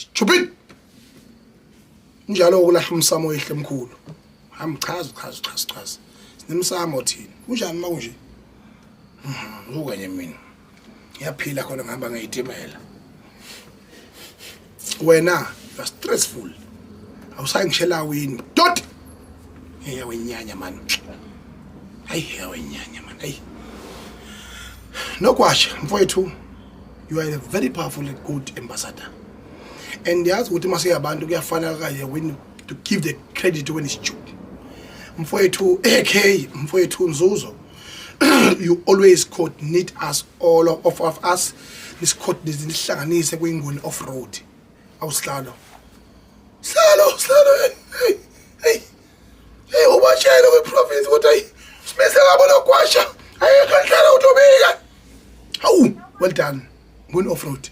stupid njalo ukulahla umsamo wehle emkhulu amchaza chaza sinemsamo thina kunjani manje ukanye mina ngiyaphila khona ngihamba ngeyitimela wena you are stressful awusayingishela wini dot hey wenyanya man hey wenyanya man hey Nogwaja mfowethu you are a very powerful and good ambassador and yazi ukuthi mase yabantu kuyafana kanye when to give the credit when it's due mfowethu mfowethu Nzuzo you always coordinate us all of us this coordinate nihlanganise kwinguni off road awusihlalo hey ubachela kweprovince ukuthi ay simese ngabo Nogwaja ayekhandlela utobika hawu well done nguni off road